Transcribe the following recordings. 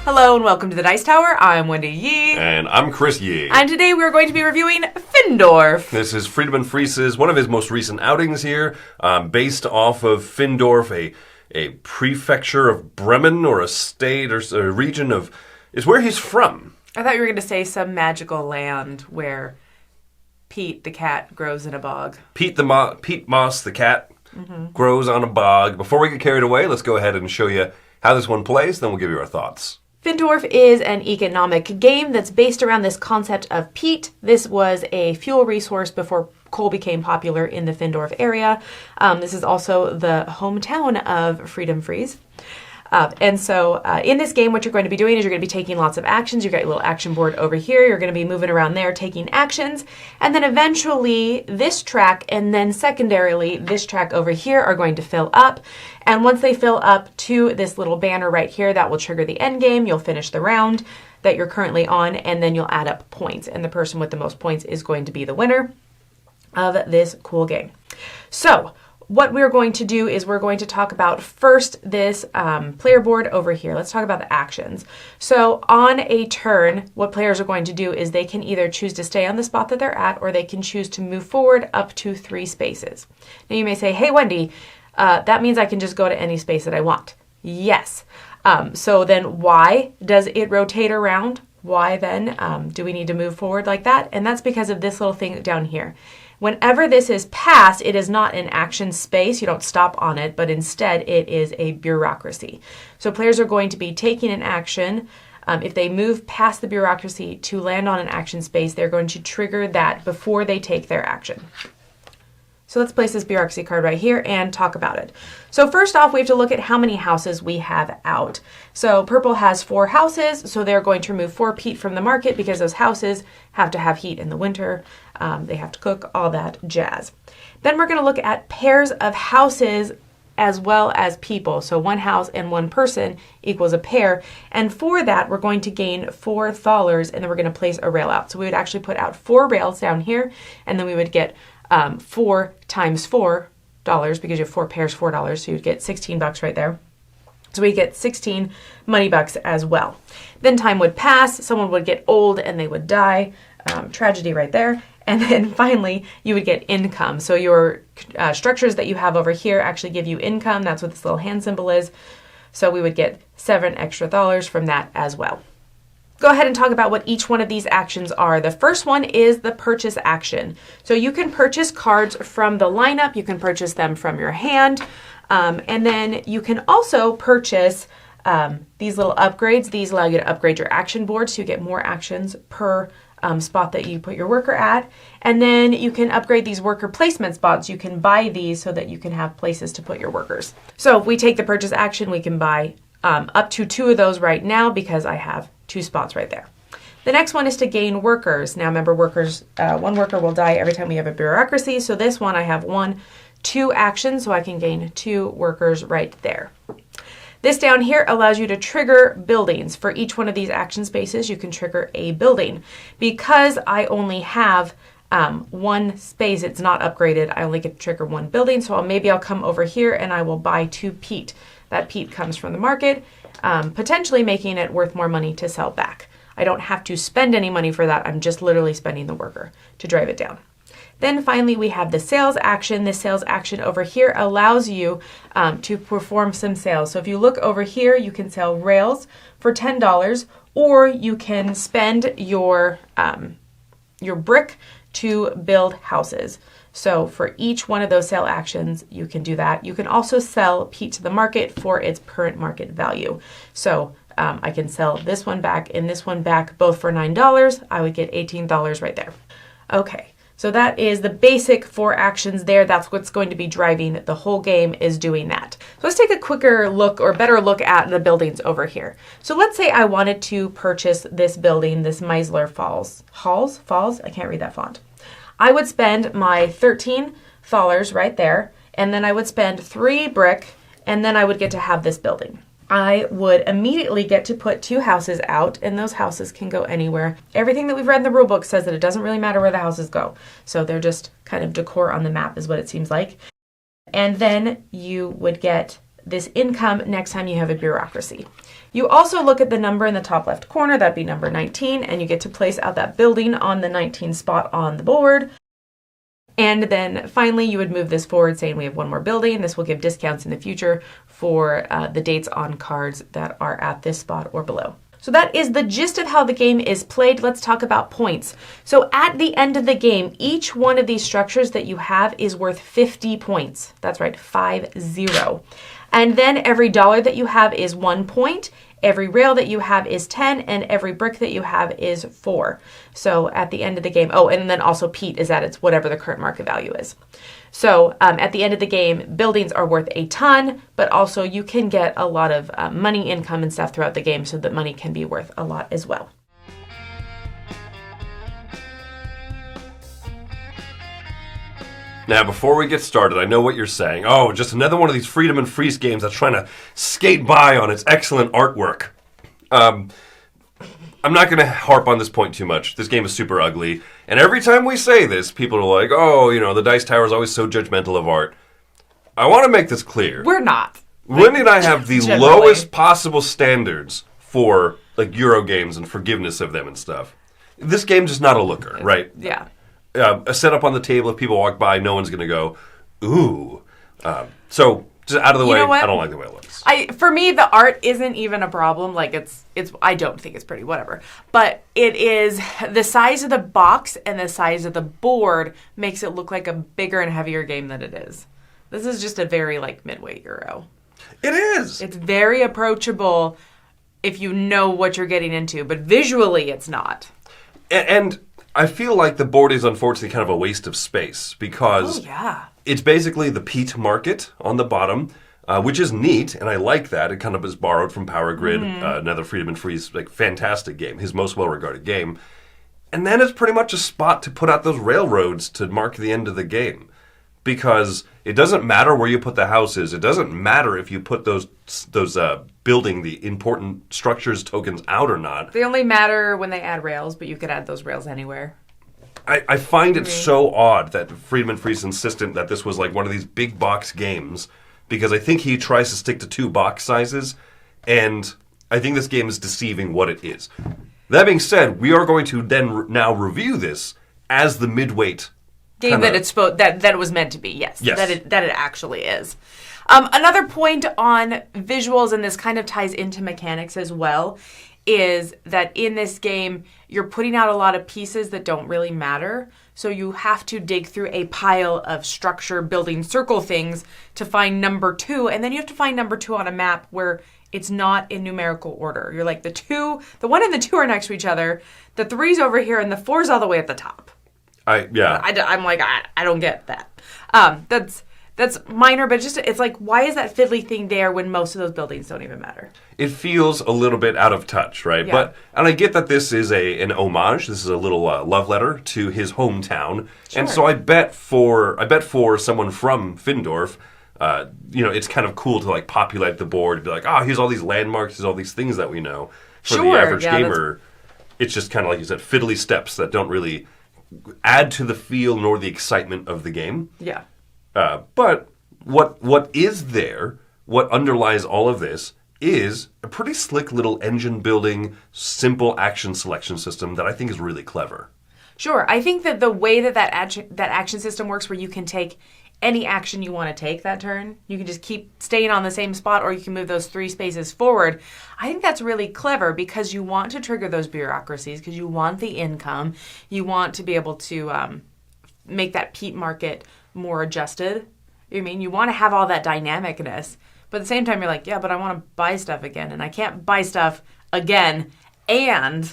Hello and welcome to the Dice Tower. I'm Wendy Yee. And I'm Chris Yee. And today we're going to be reviewing Findorff. This is Friedamann Friese's, one of his most recent outings here, based off of Findorff, a prefecture of Bremen, or a state or a region of, is where he's from. I thought you were going to say some magical land where Peat the cat grows in a bog. Peat Moss, the cat, grows on a bog. Before we get carried away, let's go ahead and show you how this one plays, then we'll give you our thoughts. Findorff is an economic game that's based around this concept of peat. This was a fuel resource before coal became popular in the Findorff area. This is also the hometown of Friedamann Friese. And so in this game, what you're going to be doing is you're going to be taking lots of actions. You've got your little action board over here. You're going to be moving around there, taking actions. And then eventually this track and then secondarily this track over here are going to fill up. And once they fill up to this little banner right here, that will trigger the end game. You'll finish the round that you're currently on, and then you'll add up points. And the person with the most points is going to be the winner of this cool game. So what we're going to do is we're going to talk about first this player board over here. Let's talk about the actions. So on a turn, what players are going to do is they can either choose to stay on the spot that they're at, or they can choose to move forward up to 3 spaces. Now you may say, hey Wendy, that means I can just go to any space that I want. Yes. So then why does it rotate around? Why then do we need to move forward like that? And that's because of this little thing down here. Whenever this is passed, it is not an action space. You don't stop on it, but instead it is a bureaucracy. So players are going to be taking an action. If they move past the bureaucracy to land on an action space, they're going to trigger that before they take their action. So let's place this bureaucracy card right here and talk about it. So first off, we have to look at how many houses we have out. So purple has 4 houses, so they're going to remove 4 peat from the market because those houses have to have heat in the winter. They have to cook, all that jazz. Then we're going to look at pairs of houses as well as people. So 1 house and 1 person equals a pair. And for that, we're going to gain 4 thalers, and then we're going to place a rail out. So we would actually put out 4 rails down here, and then we would get 4 times $4 because you have 4 pairs, $4. So you'd get $16 right there. So we get 16 money bucks as well. Then time would pass, someone would get old and they would die. Tragedy right there. And then finally, you would get income. So your structures that you have over here actually give you income. That's what this little hand symbol is. So we would get 7 extra thalers from that as well. Go ahead and talk about what each one of these actions are. The first one is the purchase action. So you can purchase cards from the lineup. You can purchase them from your hand. And then you can also purchase these little upgrades. These allow you to upgrade your action board so you get more actions per spot that you put your worker at. And then you can upgrade these worker placement spots. You can buy these so that you can have places to put your workers. So if we take the purchase action, we can buy up to 2 of those right now because I have 2 spots right there. The next one is to gain workers. Now remember, workers, 1 worker will die every time we have a bureaucracy. So this one I have 2 actions, so I can gain 2 workers right there. This down here allows you to trigger buildings. For each one of these action spaces, you can trigger a building. Because I only have 1 space, it's not upgraded, I only get to trigger 1 building, so maybe I'll come over here and I will buy 2 peat. That peat comes from the market, potentially making it worth more money to sell back. I don't have to spend any money for that, I'm just literally spending the worker to drive it down. Then finally, we have the sales action. This sales action over here allows you to perform some sales. So if you look over here, you can sell rails for $10, or you can spend your brick to build houses. So for each one of those sale actions, you can do that. You can also sell peat to the market for its current market value. So I can sell this one back and this one back, both for $9. I would get $18 right there. Okay. So that is the basic 4 actions there. That's what's going to be driving the whole game, is doing that. So let's take a quicker look, or better look, at the buildings over here. So let's say I wanted to purchase this building, this Meisler Falls. Falls? I can't read that font. I would spend my 13 thalers right there, and then I would spend 3 brick, and then I would get to have this building. I would immediately get to put 2 houses out, and those houses can go anywhere. Everything that we've read in the rule book says that it doesn't really matter where the houses go. So they're just kind of decor on the map is what it seems like. And then you would get this income next time you have a bureaucracy. You also look at the number in the top left corner, that'd be number 19, and you get to place out that building on the 19 spot on the board. And then finally, you would move this forward saying we have one more building. This will give discounts in the future for the dates on cards that are at this spot or below. So that is the gist of how the game is played. Let's talk about points. So at the end of the game, each one of these structures that you have is worth 50 points. That's right, 50. And then every dollar that you have is 1 point. Every rail that you have is 10, and every brick that you have is 4. So at the end of the game, oh, and then also Peat is at its whatever the current market value is. So at the end of the game, buildings are worth a ton, but also you can get a lot of money income and stuff throughout the game, so that money can be worth a lot as well. Now, before we get started, I know what you're saying. Oh, just another one of these Friedamann Friese games that's trying to skate by on its excellent artwork. I'm not going to harp on this point too much. This game is super ugly. And every time we say this, people are like, oh, you know, the Dice Tower is always so judgmental of art. I want to make this clear. We're not. Wendy and I have the lowest possible standards for like Euro games and forgiveness of them and stuff. This game's just not a looker, right? Yeah. A setup on the table, if people walk by, no one's going to go, ooh. So, just out of the way, I don't like the way it looks. For me, the art isn't even a problem. Like, it's. I don't think it's pretty, whatever. But it is, the size of the box and the size of the board makes it look like a bigger and heavier game than it is. This is just a very, like, midweight Euro. It is. It's very approachable if you know what you're getting into, but visually it's not. And I feel like the board is unfortunately kind of a waste of space because it's basically the Peat market on the bottom, which is neat, and I like that. It kind of is borrowed from Power Grid, another Friedamann Friese, like fantastic game, his most well-regarded game. And then it's pretty much a spot to put out those railroads to mark the end of the game. Because it doesn't matter where you put the houses. It doesn't matter if you put those building the important structures tokens out or not. They only matter when they add rails, but you could add those rails anywhere. I find it so odd that Friedamann Friese insisted that this was like one of these big box games, because I think he tries to stick to 2 box sizes, and I think this game is deceiving what it is. That being said, we are going to then now review this as the midweight game that it was meant to be. Yes. That it actually is. Another point on visuals, and this kind of ties into mechanics as well, is that in this game you're putting out a lot of pieces that don't really matter. So you have to dig through a pile of structure building circle things to find number 2, and then you have to find number 2 on a map where it's not in numerical order. You're like the 1 and the 2 are next to each other, the 3's over here, and the 4's all the way at the top. I'm like, I don't get that. That's minor, but it's like, why is that fiddly thing there when most of those buildings don't even matter? It feels a little bit out of touch, right? Yeah. And I get that this is an homage. This is a little love letter to his hometown, and so I bet for someone from Findorff, it's kind of cool to like populate the board and be like, here's all these landmarks, here's all these things that we know. For the average gamer, it's just kind of like you said, fiddly steps that don't really add to the feel nor the excitement of the game. Yeah. But what is there, what underlies all of this, is a pretty slick little engine building, simple action selection system that I think is really clever. Sure. I think that the way that action system works, where you can take any action you want to take that turn, you can just keep staying on the same spot, or you can move those 3 spaces forward. I think that's really clever because you want to trigger those bureaucracies, because you want the income. You want to be able to make that Peat market more adjusted. You want to have all that dynamicness, but at the same time you're like, but I want to buy stuff again, and I can't buy stuff again and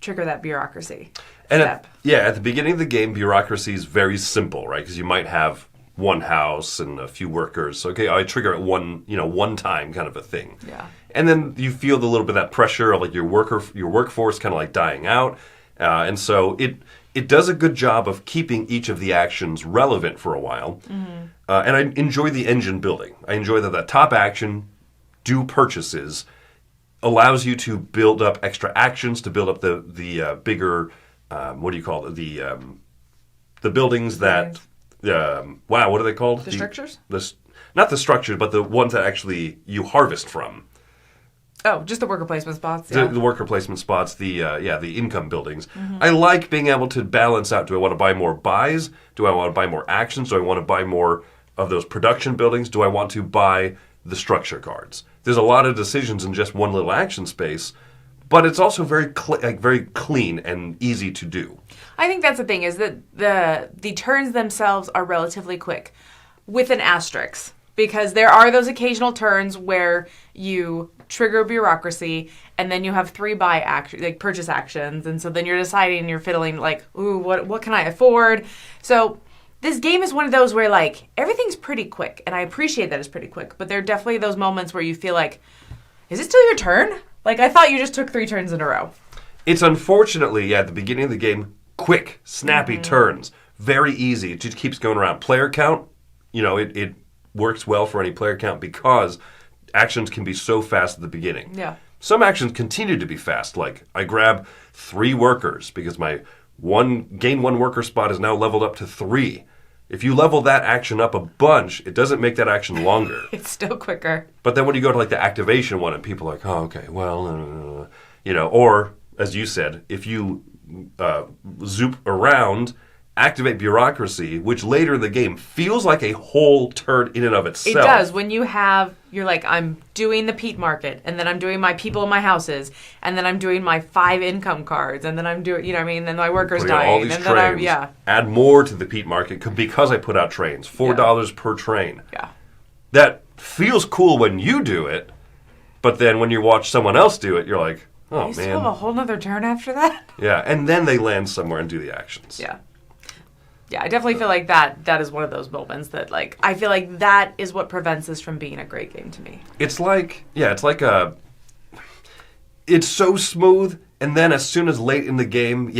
trigger that bureaucracy. And at the beginning of the game, bureaucracy is very simple, right? Because you might have one house and a few workers. Okay, I trigger it one time, kind of a thing. Yeah. And then you feel the little bit of that pressure of like your workforce kind of like dying out, and so it does a good job of keeping each of the actions relevant for a while. Mm-hmm. And I enjoy the engine building. I enjoy that top action, do purchases, allows you to build up extra actions to build up the bigger. What do you call it? The buildings that. What are they called? The structures? not the structures, but the ones that actually you harvest from. Oh, just the worker placement spots. Yeah. The worker placement spots, the income buildings. I like being able to balance out. Do I want to buy more buys? Do I want to buy more actions? Do I want to buy more of those production buildings? Do I want to buy the structure cards? There's a lot of decisions in just one little action space, but it's also very very clean and easy to do. I think that's the thing, is that the turns themselves are relatively quick, with an asterisk. Because there are those occasional turns where you trigger bureaucracy and then you have 3 purchase actions, and so then you're deciding, you're fiddling like, ooh, what can I afford? So this game is one of those where like everything's pretty quick, and I appreciate that it's pretty quick, but there are definitely those moments where you feel like, is it still your turn? Like, I thought you just took 3 turns in a row. It's unfortunately, at the beginning of the game, quick, snappy turns. Very easy. It just keeps going around. Player count, it works well for any player count because actions can be so fast at the beginning. Yeah. Some actions continue to be fast, like I grab 3 workers because my gain 1 worker spot is now leveled up to 3. If you level that action up a bunch, it doesn't make that action longer. It's still quicker. But then when you go to like the activation one and people are like, oh, okay, well, or as you said, if you zoop around, activate bureaucracy, which later in the game feels like a whole turn in and of itself. It does. When you're like, I'm doing the peat market, and then I'm doing my people in my houses, and then I'm doing my 5 income cards, and then I'm doing, then my workers dying. All these and trains. Then add more to the peat market because I put out trains. $4 per train. Yeah. That feels cool when you do it, but then when you watch someone else do it, you're like, oh, you still have a whole nother turn after that? Yeah, and then they land somewhere and do the actions. Yeah. Yeah, I definitely feel like that is one of those moments that, like, I feel like that is what prevents this from being a great game to me. It's so smooth, and then as soon as late in the game,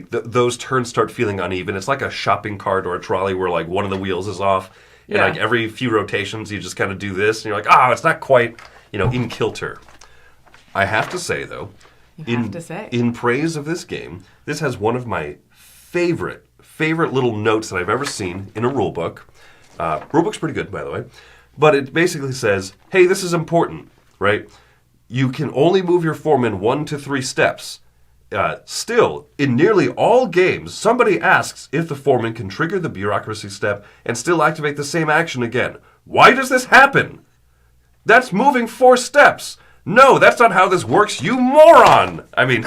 those turns start feeling uneven. It's like a shopping cart or a trolley where, like, one of the wheels is off, and, like, every few rotations you just kind of do this, and you're like, it's not quite, in kilter. I have to say, though, in praise of this game, this has one of my favorite little notes that I've ever seen in a rulebook. Rulebook's pretty good, by the way. But it basically says, hey, this is important, right? You can only move your foreman 1 to 3 steps. Still, in nearly all games, somebody asks if the foreman can trigger the bureaucracy step and still activate the same action again. Why does this happen? That's moving 4 steps. No, that's not how this works, you moron! I mean...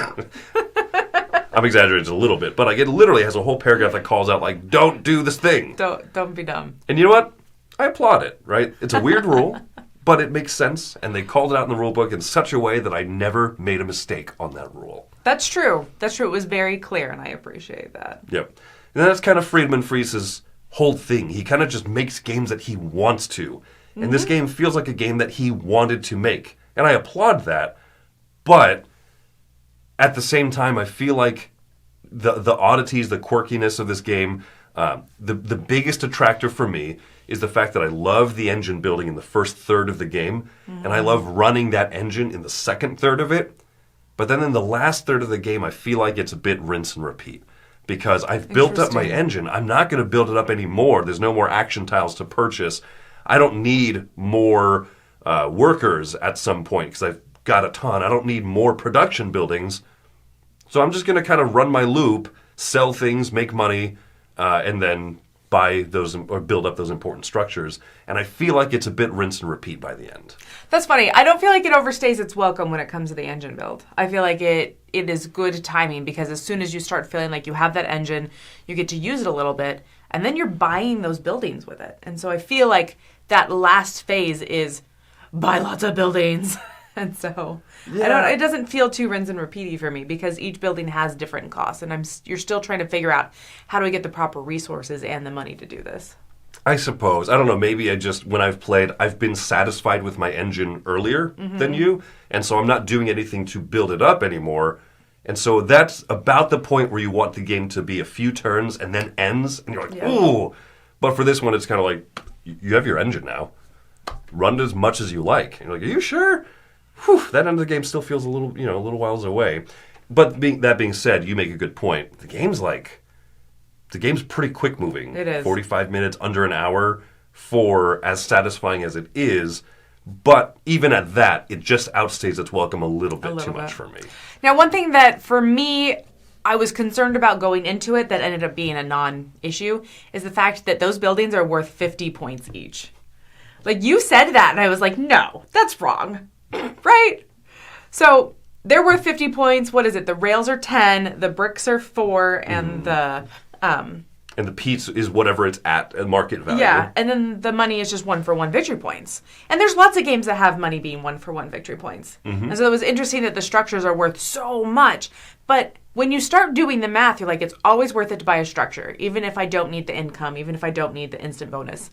I'm exaggerating a little bit, but it literally has a whole paragraph that calls out, like, don't do this thing. Don't be dumb. And you know what? I applaud it, right? It's a weird rule, but it makes sense, and they called it out in the rule book in such a way that I never made a mistake on that rule. That's true. It was very clear, and I appreciate that. Yep. And that's kind of Friedamann Friese's whole thing. He kind of just makes games that he wants to. And this game feels like a game that he wanted to make. And I applaud that, but... at the same time, I feel like the oddities, the quirkiness of this game, the biggest attractor for me is the fact that I love the engine building in the first third of the game, and I love running that engine in the second third of it. But then in the last third of the game, I feel like it's a bit rinse and repeat. Because I've built up my engine. I'm not going to build it up anymore. There's no more action tiles to purchase. I don't need more workers at some point because I've got a ton. I don't need more production buildings. So I'm just going to kind of run my loop, sell things, make money, and then buy those or build up those important structures. And I feel like it's a bit rinse and repeat by the end. That's funny. I don't feel like it overstays its welcome when it comes to the engine build. I feel like it is good timing because as soon as you start feeling like you have that engine, you get to use it a little bit, and then you're buying those buildings with it. And so I feel like that last phase is buy lots of buildings. And so it doesn't feel too rinse and repeaty for me because each building has different costs, and you're still trying to figure out how do I get the proper resources and the money to do this. I suppose. I don't know. Maybe when I've played, I've been satisfied with my engine earlier than you, and so I'm not doing anything to build it up anymore. And so that's about the point where you want the game to be a few turns and then ends, and you're like, ooh. But for this one, it's kind of like, you have your engine now. Run as much as you like. And you're like, are you sure? Whew, that end of the game still feels a little whiles away. But that being said, you make a good point. The game's pretty quick moving. It is. 45 minutes, under an hour for as satisfying as it is. But even at that, it just outstays its welcome a little bit too much for me. Now, one thing that, for me, I was concerned about going into it that ended up being a non-issue is the fact that those buildings are worth 50 points each. Like, you said that, and I was like, no, that's wrong. Right? So, they're worth 50 points. What is it? The rails are 10, the bricks are 4, and the... And the peat is whatever it's at market value. Yeah, and then the money is just 1-for-1 victory points. And there's lots of games that have money being 1-for-1 victory points. Mm-hmm. And so it was interesting that the structures are worth so much. But when you start doing the math, you're like, it's always worth it to buy a structure, even if I don't need the income, even if I don't need the instant bonus.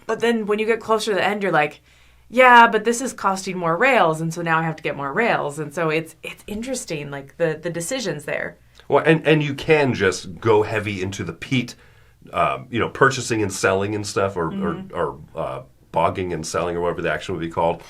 But then when you get closer to the end, you're like, yeah, but this is costing more rails, and so now I have to get more rails. And so it's interesting, like the decisions there. Well, and you can just go heavy into the peat, purchasing and selling and stuff, or bogging and selling, or whatever the action would be called,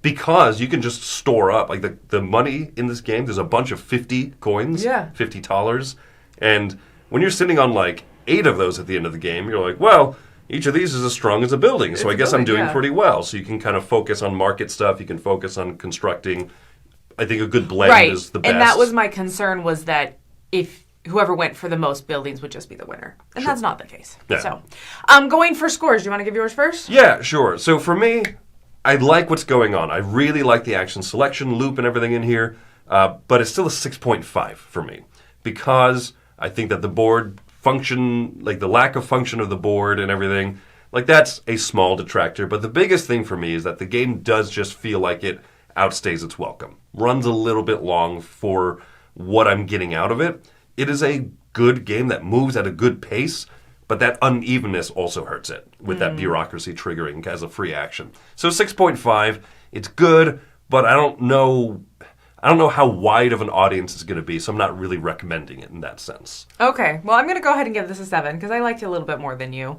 because you can just store up. Like the money in this game, there's a bunch of 50 coins, $50, and when you're sitting on like 8 of those at the end of the game, you're like, well, each of these is as strong as a building, so I guess I'm doing pretty well. So you can kind of focus on market stuff, you can focus on constructing. I think a good blend is the best. And that was my concern, was that if whoever went for the most buildings would just be the winner. And that's not the case. Yeah. So, going for scores, do you want to give yours first? Yeah, sure. So for me, I like what's going on. I really like the action selection loop and everything in here, but it's still a 6.5 for me, because I think that the board function, like the lack of function of the board and everything, like that's a small detractor. But the biggest thing for me is that the game does just feel like it outstays its welcome. Runs a little bit long for what I'm getting out of it. It is a good game that moves at a good pace, but that unevenness also hurts it with that bureaucracy triggering as a free action. So 6.5, it's good, but I don't know how wide of an audience it's going to be, so I'm not really recommending it in that sense. Okay, well, I'm going to go ahead and give this a 7 because I liked it a little bit more than you.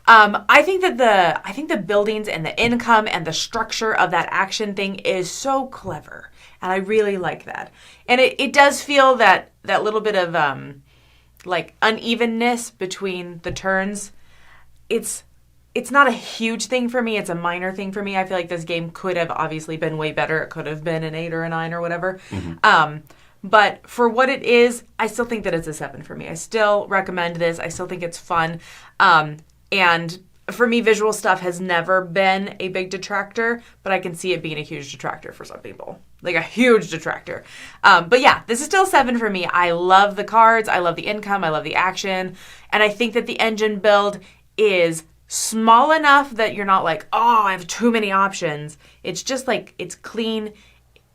I think the buildings and the income and the structure of that action thing is so clever. And I really like that. And it does feel that little bit of like unevenness between the turns. It's not a huge thing for me. It's a minor thing for me. I feel like this game could have obviously been way better. It could have been an 8 or a 9 or whatever. Mm-hmm. But for what it is, I still think that it's a 7 for me. I still recommend this. I still think it's fun. And for me, visual stuff has never been a big detractor, but I can see it being a huge detractor for some people. Like a huge detractor. But yeah, this is still 7 for me. I love the cards. I love the income. I love the action. And I think that the engine build is small enough that you're not like, oh, I have too many options. It's just like, it's clean.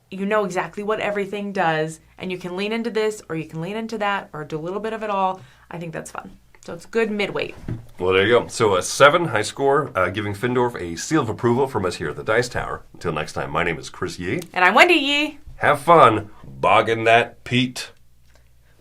You know exactly what everything does. And you can lean into this, or you can lean into that, or do a little bit of it all. I think that's fun. So it's good midweight. Well, there you go. So a 7 high score, giving Findorff a seal of approval from us here at the Dice Tower. Until next time, my name is Chris Yee. And I'm Wendy Yee. Have fun bogging that peat.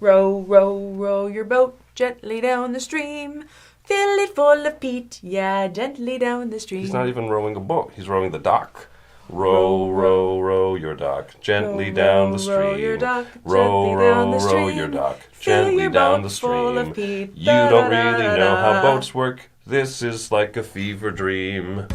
Row, row, row your boat gently down the stream. Fill it full of peat, yeah, gently down the stream. He's not even rowing a boat. He's rowing the dock. Row, row, row your dock gently down the stream. Row your dock gently down the stream. Row your dock gently down the stream. You don't really know how boats work. This is like a fever dream.